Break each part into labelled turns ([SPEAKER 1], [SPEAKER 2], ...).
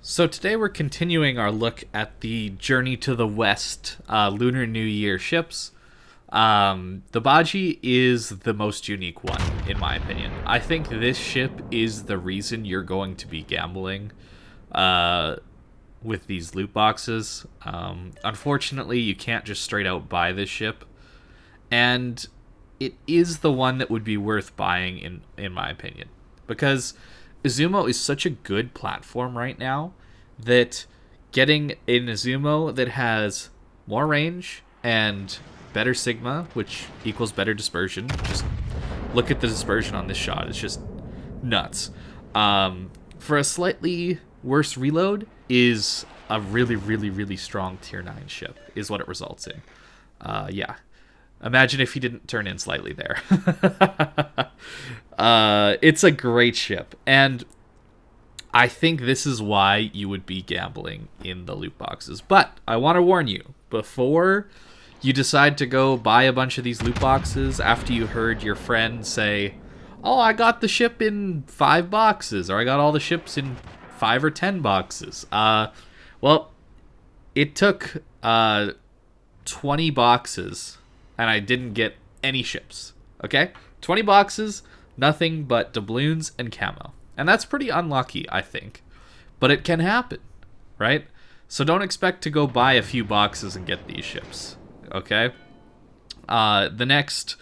[SPEAKER 1] So today we're continuing our look at the Journey to the West Lunar New Year ships. The Bhaji is the most unique one, in my opinion. I think this ship is the reason you're going to be gambling with these loot boxes. Unfortunately, you can't just straight out buy this ship. And it is the one that would be worth buying, in my opinion. Because Izumo is such a good platform right now that getting an Izumo that has more range and better Sigma, which equals better dispersion. Just look at the dispersion on this shot. It's just nuts. For a slightly worse reload is a really, really, really strong tier 9 ship, is what it results in. Yeah. Imagine if he didn't turn in slightly there. It's a great ship, and I think this is why you would be gambling in the loot boxes. But I want to warn you, before you decide to go buy a bunch of these loot boxes after you heard your friend say, oh, I got the ship in 5 boxes, or I got all the ships in 5 or 10 boxes. Well, it took 20 boxes, and I didn't get any ships, okay? 20 boxes, nothing but doubloons and camo. And that's pretty unlucky, I think. But it can happen, right? So don't expect to go buy a few boxes and get these ships, okay? The next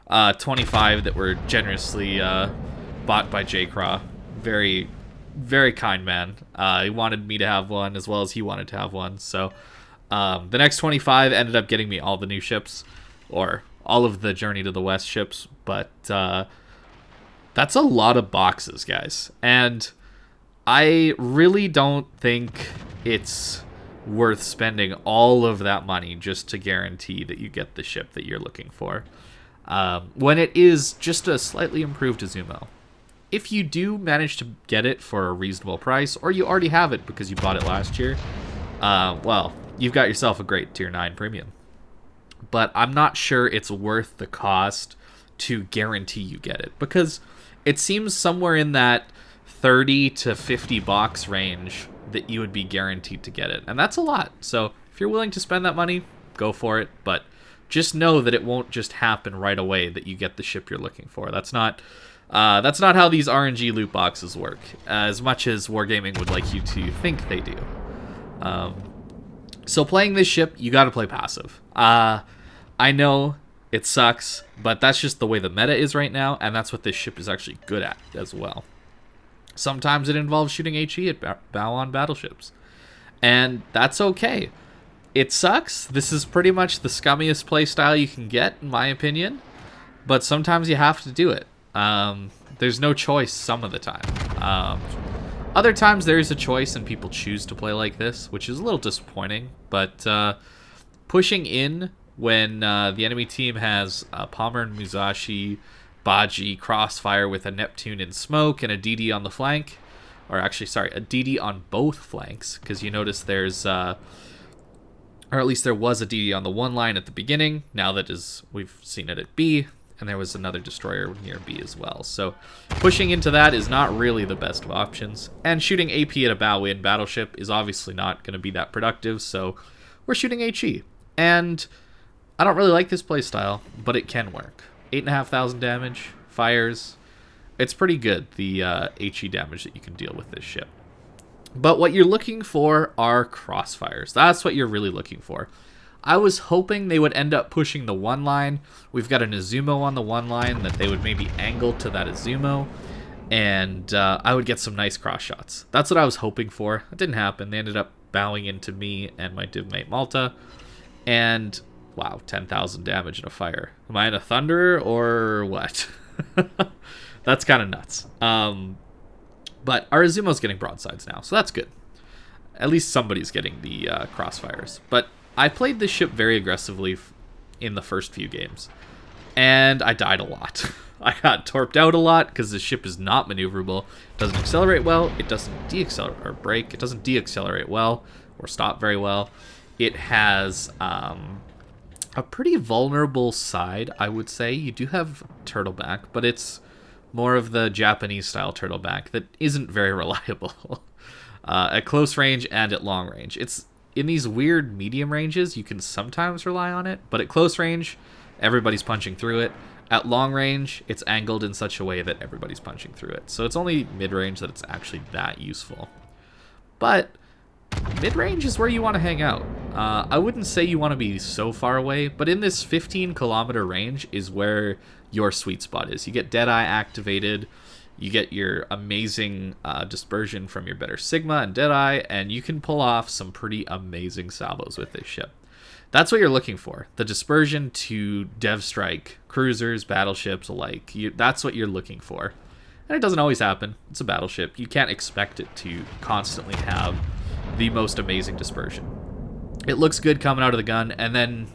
[SPEAKER 1] 25 that were generously bought by Jcraw, very, very kind man. He wanted me to have one as well as he wanted to have one. So the next 25 ended up getting me all the new ships, or all of the Journey to the West ships, but that's a lot of boxes, guys. And I really don't think it's worth spending all of that money just to guarantee that you get the ship that you're looking for, when it is just a slightly improved Izumo. If you do manage to get it for a reasonable price, or you already have it because you bought it last year, well, you've got yourself a great tier 9 premium. But I'm not sure it's worth the cost to guarantee you get it, because it seems somewhere in that 30 to 50 box range that you would be guaranteed to get it. And that's a lot. So if you're willing to spend that money, go for it. But just know that it won't just happen right away that you get the ship you're looking for. That's not how these RNG loot boxes work, as much as Wargaming would like you to think they do. So playing this ship, you got to play passive. I know it sucks, but that's just the way the meta is right now, and that's what this ship is actually good at as well. Sometimes it involves shooting HE at bow on battleships, and that's okay. It sucks. This is pretty much the scummiest playstyle you can get, in my opinion, but sometimes you have to do it. There's no choice some of the time. Other times there is a choice and people choose to play like this, which is a little disappointing, but pushing in when the enemy team has Palmer and Musashi, Bajie, Crossfire with a Neptune in smoke, and a DD on the flank. Or actually, sorry, a DD on both flanks, because you notice there's, or at least there was a DD on the one line at the beginning. Now that we've seen it at B, and there was another destroyer near B as well. So pushing into that is not really the best of options. And shooting AP at a bow-in battleship is obviously not going to be that productive, so we're shooting HE. And I don't really like this playstyle, but it can work. 8,500 damage, fires. It's pretty good, the HE damage that you can deal with this ship. But what you're looking for are crossfires. That's what you're really looking for. I was hoping they would end up pushing the one line. We've got an Izumo on the one line that they would maybe angle to that Izumo, and I would get some nice cross shots. That's what I was hoping for. It didn't happen. They ended up bowing into me and my divmate Malta, and wow, 10,000 damage in a fire. Am I in a Thunderer or what? That's kind of nuts. But our Izumo's getting broadsides now, so that's good. At least somebody's getting the crossfires. But I played this ship very aggressively in the first few games, and I died a lot. I got torped out a lot because the ship is not maneuverable. It doesn't accelerate well. It doesn't deaccelerate or brake. It doesn't deaccelerate well or stop very well. It has a pretty vulnerable side, I would say. You do have turtleback, but it's more of the Japanese style turtleback that isn't very reliable. at close range and at long range. It's in these weird medium ranges, you can sometimes rely on it, but at close range, everybody's punching through it. At long range, it's angled in such a way that everybody's punching through it. So it's only mid-range that it's actually that useful. But mid-range is where you want to hang out. I wouldn't say you want to be so far away, but in this 15-kilometer range is where your sweet spot is. You get Deadeye activated, you get your amazing dispersion from your better Sigma and Deadeye, and you can pull off some pretty amazing salvos with this ship. That's what you're looking for. The dispersion to dev strike cruisers, battleships alike. That's what you're looking for. And it doesn't always happen. It's a battleship. You can't expect it to constantly have the most amazing dispersion. It looks good coming out of the gun, and then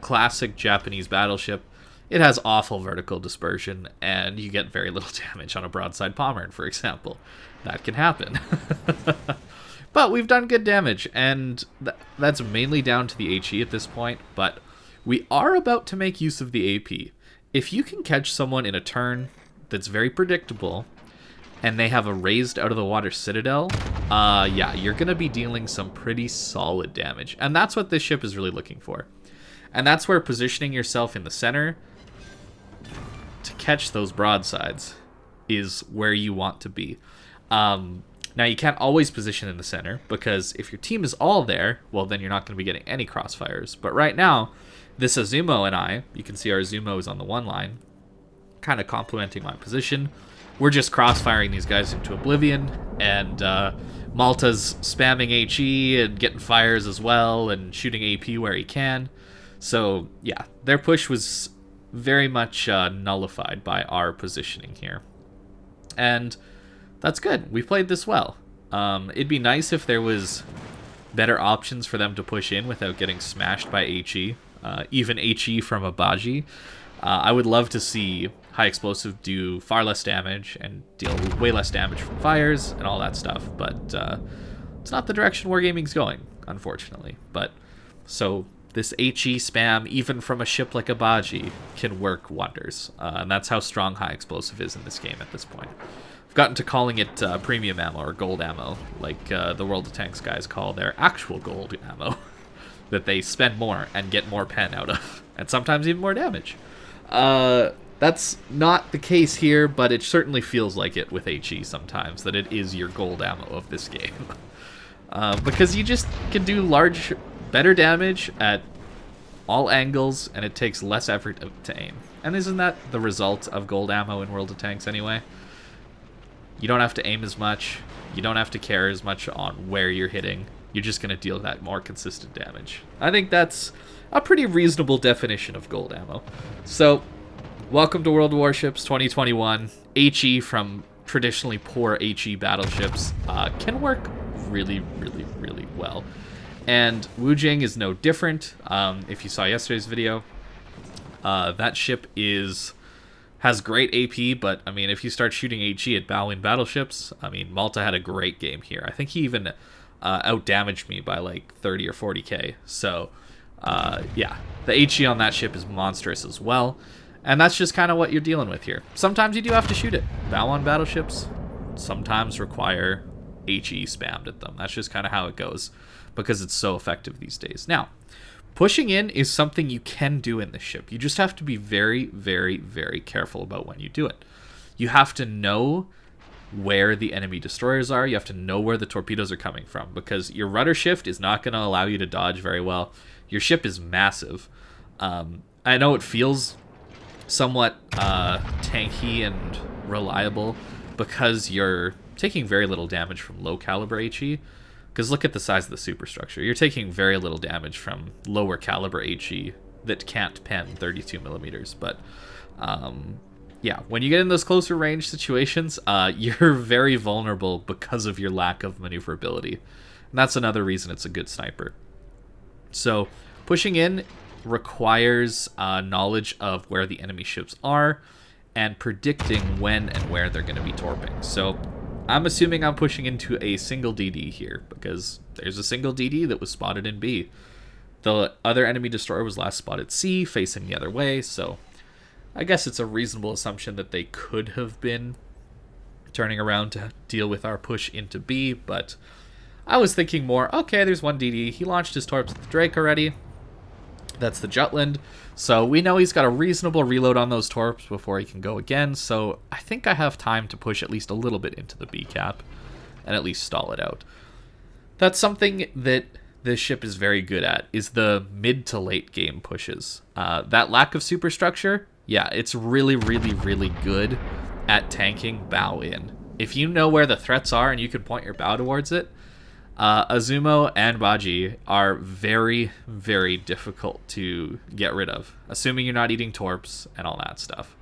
[SPEAKER 1] classic Japanese battleship, it has awful vertical dispersion, and you get very little damage on a broadside Pommern, for example. That can happen. But we've done good damage, and that's mainly down to the HE at this point, but we are about to make use of the AP. If you can catch someone in a turn that's very predictable, and they have a raised out-of-the-water citadel, yeah, you're going to be dealing some pretty solid damage. And that's what this ship is really looking for. And that's where positioning yourself in the center to catch those broadsides is where you want to be. Now, you can't always position in the center, because if your team is all there, well, then you're not going to be getting any crossfires. But right now, this Izumo and I, you can see our Izumo is on the one line, kind of complementing my position. We're just crossfiring these guys into oblivion, and Malta's spamming HE and getting fires as well, and shooting AP where he can. So, yeah, their push was very much nullified by our positioning here. And that's good. We played this well. It'd be nice if there was better options for them to push in without getting smashed by HE. Even HE from a Bhaji. I would love to see high explosive do far less damage and deal way less damage from fires and all that stuff. But it's not the direction Wargaming's going, unfortunately. But so this HE spam, even from a ship like a Bhaji, can work wonders. And that's how strong high explosive is in this game at this point. I've gotten to calling it premium ammo or gold ammo, like the World of Tanks guys call their actual gold ammo, that they spend more and get more pen out of, and sometimes even more damage. That's not the case here, but it certainly feels like it with HE sometimes, that it is your gold ammo of this game. Because you just can do better damage at all angles, and it takes less effort to aim. And isn't that the result of gold ammo in World of Tanks anyway? You don't have to aim as much. You don't have to care as much on where you're hitting. You're just going to deal that more consistent damage. I think that's a pretty reasonable definition of gold ammo. So, welcome to World Warships 2021. HE from traditionally poor HE battleships can work really, really, really well. And Wujing is no different. If you saw yesterday's video, that ship has great AP, but, I mean, if you start shooting HE at Bowling battleships, I mean, Malta had a great game here. I think he even out-damaged me by, like, 30 or 40k. So, yeah, the HE on that ship is monstrous as well. And that's just kind of what you're dealing with here. Sometimes you do have to shoot it. Bow-on battleships sometimes require HE spammed at them. That's just kind of how it goes, because it's so effective these days. Now, pushing in is something you can do in this ship. You just have to be very, very, very careful about when you do it. You have to know where the enemy destroyers are. You have to know where the torpedoes are coming from, because your rudder shift is not going to allow you to dodge very well. Your ship is massive. I know it feels somewhat tanky and reliable because you're taking very little damage from low caliber HE. Because look at the size of the superstructure. You're taking very little damage from lower caliber HE that can't pen 32 millimeters. But yeah, when you get in those closer range situations, you're very vulnerable because of your lack of maneuverability. And that's another reason it's a good sniper. So pushing in requires knowledge of where the enemy ships are and predicting when and where they're going to be torping. So I'm assuming I'm pushing into a single DD here, because there's a single DD that was spotted in B. The other enemy destroyer was last spotted C, facing the other way, so I guess it's a reasonable assumption that they could have been turning around to deal with our push into B, but I was thinking more, okay, there's one DD. He launched his torps with the Drake already. That's the Jutland. So we know he's got a reasonable reload on those torps before he can go again. So I think I have time to push at least a little bit into the B cap and at least stall it out. That's something that this ship is very good at, is the mid to late game pushes. That lack of superstructure, yeah, it's really, really, really good at tanking bow in. If you know where the threats are and you can point your bow towards it, Izumo and Bajie are very, very difficult to get rid of, assuming you're not eating torps and all that stuff.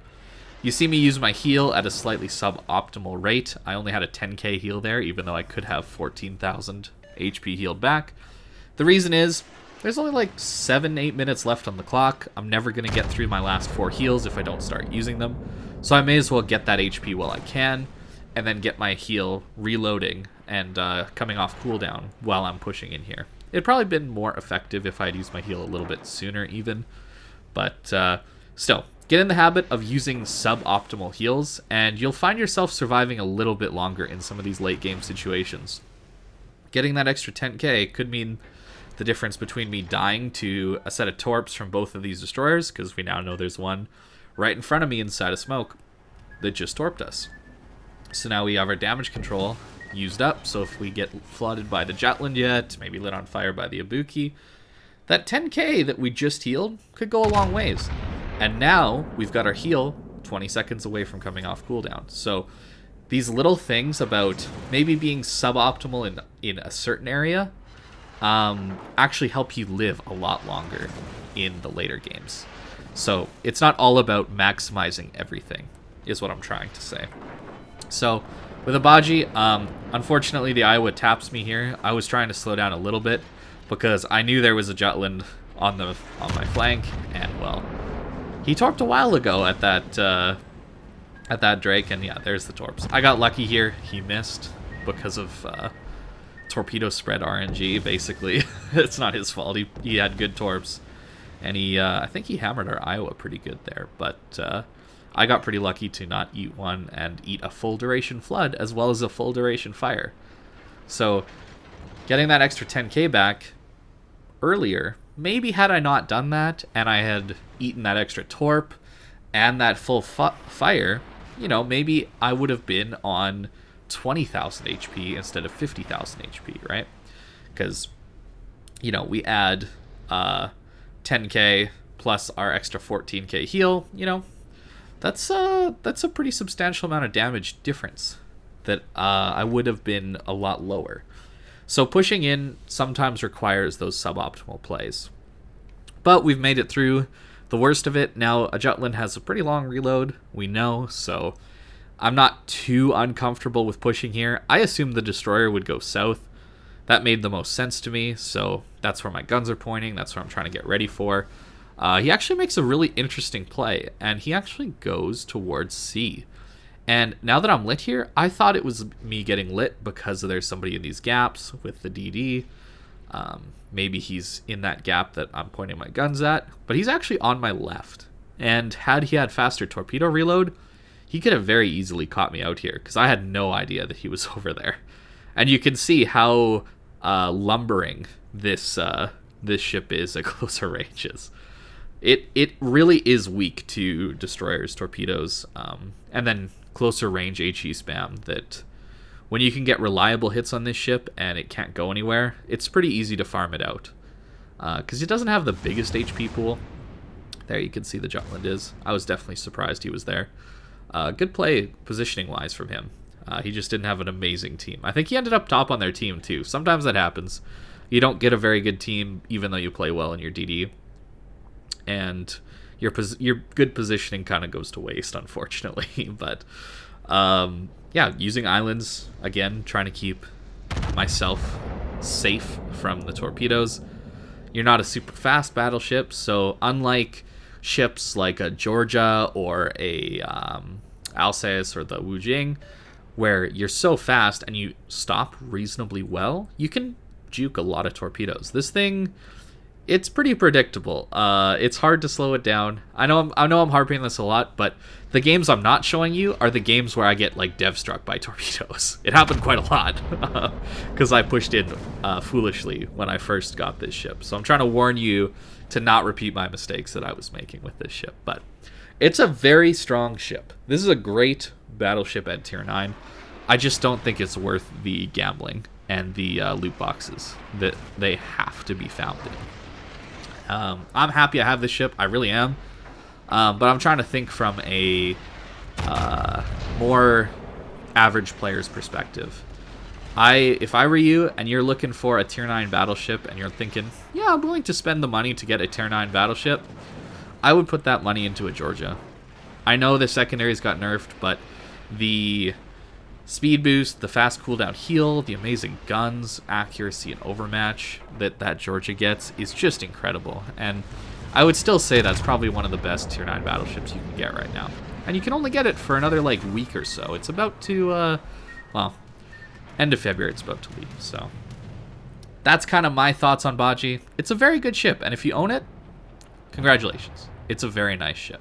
[SPEAKER 1] You see me use my heal at a slightly suboptimal rate. I only had a 10k heal there, even though I could have 14,000 HP healed back. The reason is, there's only like 7-8 minutes left on the clock. I'm never going to get through my last 4 heals if I don't start using them. So I may as well get that HP while I can, and then get my heal reloading and coming off cooldown while I'm pushing in here. It'd probably been more effective if I'd used my heal a little bit sooner even. But still, get in the habit of using suboptimal heals, and you'll find yourself surviving a little bit longer in some of these late game situations. Getting that extra 10k could mean the difference between me dying to a set of torps from both of these destroyers, because we now know there's one right in front of me inside of smoke that just torped us. So now we have our damage control used up, so if we get flooded by the Jutland yet, maybe lit on fire by the Ibuki, that 10k that we just healed could go a long ways. And now we've got our heal 20 seconds away from coming off cooldown. So these little things about maybe being suboptimal in a certain area actually help you live a lot longer in the later games. So it's not all about maximizing everything, is what I'm trying to say. So with a Bajie, unfortunately the Iowa taps me here. I was trying to slow down a little bit because I knew there was a Jutland on my flank, and well, he torped a while ago at that Drake, and yeah, there's the torps. I got lucky here. He missed because of torpedo spread RNG, basically. It's not his fault. He had good torps, and I think he hammered our Iowa pretty good there, but I got pretty lucky to not eat one and eat a full duration flood as well as a full duration fire. So getting that extra 10k back earlier, maybe had I not done that and I had eaten that extra torp and that full fire, you know, maybe I would have been on 20,000 HP instead of 50,000 HP, right? Because, you know, we add 10k plus our extra 14k heal, you know, that's a pretty substantial amount of damage difference that I would have been a lot lower. So pushing in sometimes requires those suboptimal plays. But we've made it through the worst of it. Now, a Jutland has a pretty long reload, we know, so I'm not too uncomfortable with pushing here. I assumed the destroyer would go south. That made the most sense to me, so that's where my guns are pointing. That's what I'm trying to get ready for. He actually makes a really interesting play, and he actually goes towards C. And now that I'm lit here, I thought it was me getting lit because there's somebody in these gaps with the DD. Maybe he's in that gap that I'm pointing my guns at, but he's actually on my left. And had he had faster torpedo reload, he could have very easily caught me out here, because I had no idea that he was over there. And you can see how lumbering this ship is at closer ranges. It really is weak to destroyers, torpedoes, and then closer range HE spam, that when you can get reliable hits on this ship and it can't go anywhere, it's pretty easy to farm it out. Because it doesn't have the biggest HP pool. There you can see the Jutland is. I was definitely surprised he was there. Good play positioning-wise from him. He just didn't have an amazing team. I think he ended up top on their team, too. Sometimes that happens. You don't get a very good team, even though you play well in your DD. And your good positioning kind of goes to waste, unfortunately. But, yeah, using islands, again, trying to keep myself safe from the torpedoes. You're not a super fast battleship, so unlike ships like a Georgia or a Alsace or the Wujing, where you're so fast and you stop reasonably well, you can juke a lot of torpedoes. This thing it's pretty predictable. It's hard to slow it down. I know I'm harping this a lot, but the games I'm not showing you are the games where I get like dev struck by torpedoes. It happened quite a lot because I pushed in foolishly when I first got this ship. So I'm trying to warn you to not repeat my mistakes that I was making with this ship. But it's a very strong ship. This is a great battleship at tier 9. I just don't think it's worth the gambling and the loot boxes that they have to be found in. I'm happy I have this ship. I really am. But I'm trying to think from a more average player's perspective. If I were you and you're looking for a tier 9 battleship and you're thinking, yeah, I'm willing to spend the money to get a tier 9 battleship, I would put that money into a Georgia. I know the secondaries got nerfed, but the speed boost, the fast cooldown heal, the amazing guns, accuracy, and overmatch that Georgia gets is just incredible. And I would still say that's probably one of the best tier 9 battleships you can get right now. And you can only get it for another like week or so. It's about to, well, end of February it's about to leave. So that's kind of my thoughts on Bajie. It's a very good ship, and if you own it, congratulations. It's a very nice ship.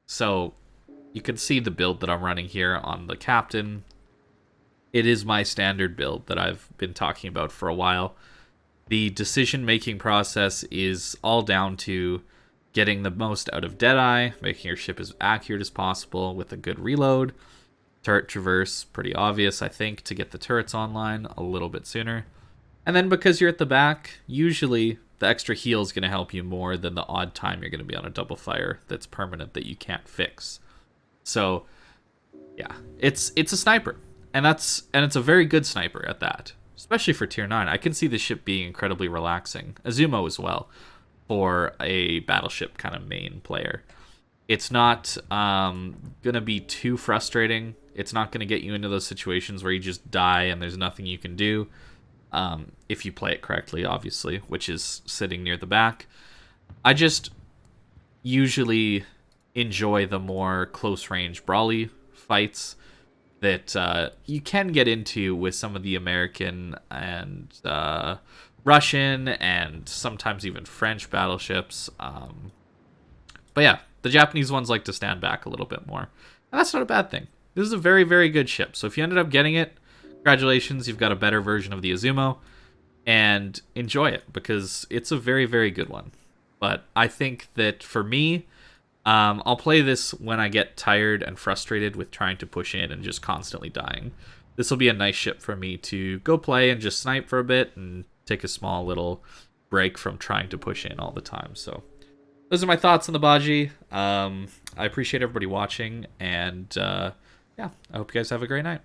[SPEAKER 1] So you can see the build that I'm running here on the captain. It is my standard build that I've been talking about for a while. The decision-making process is all down to getting the most out of Deadeye, making your ship as accurate as possible with a good reload. Turret traverse, pretty obvious, I think, to get the turrets online a little bit sooner. And then because you're at the back, usually the extra heal is going to help you more than the odd time you're going to be on a double fire that's permanent that you can't fix. So, yeah, it's a sniper, and it's a very good sniper at that, especially for tier 9. I can see the ship being incredibly relaxing. Izumo as well, for a battleship kind of main player. It's not gonna be too frustrating. It's not gonna get you into those situations where you just die and there's nothing you can do. If you play it correctly, obviously, which is sitting near the back. I just usually enjoy the more close-range brawly fights that you can get into with some of the American and Russian and sometimes even French battleships. But yeah, the Japanese ones like to stand back a little bit more. And that's not a bad thing. This is a very, very good ship. So if you ended up getting it, congratulations, you've got a better version of the Izumo. And enjoy it, because it's a very, very good one. But I think that for me, I'll play this when I get tired and frustrated with trying to push in and just constantly dying. This will be a nice ship for me to go play and just snipe for a bit and take a small little break from trying to push in all the time. So those are my thoughts on the Bajie. I appreciate everybody watching, and yeah, I hope you guys have a great night.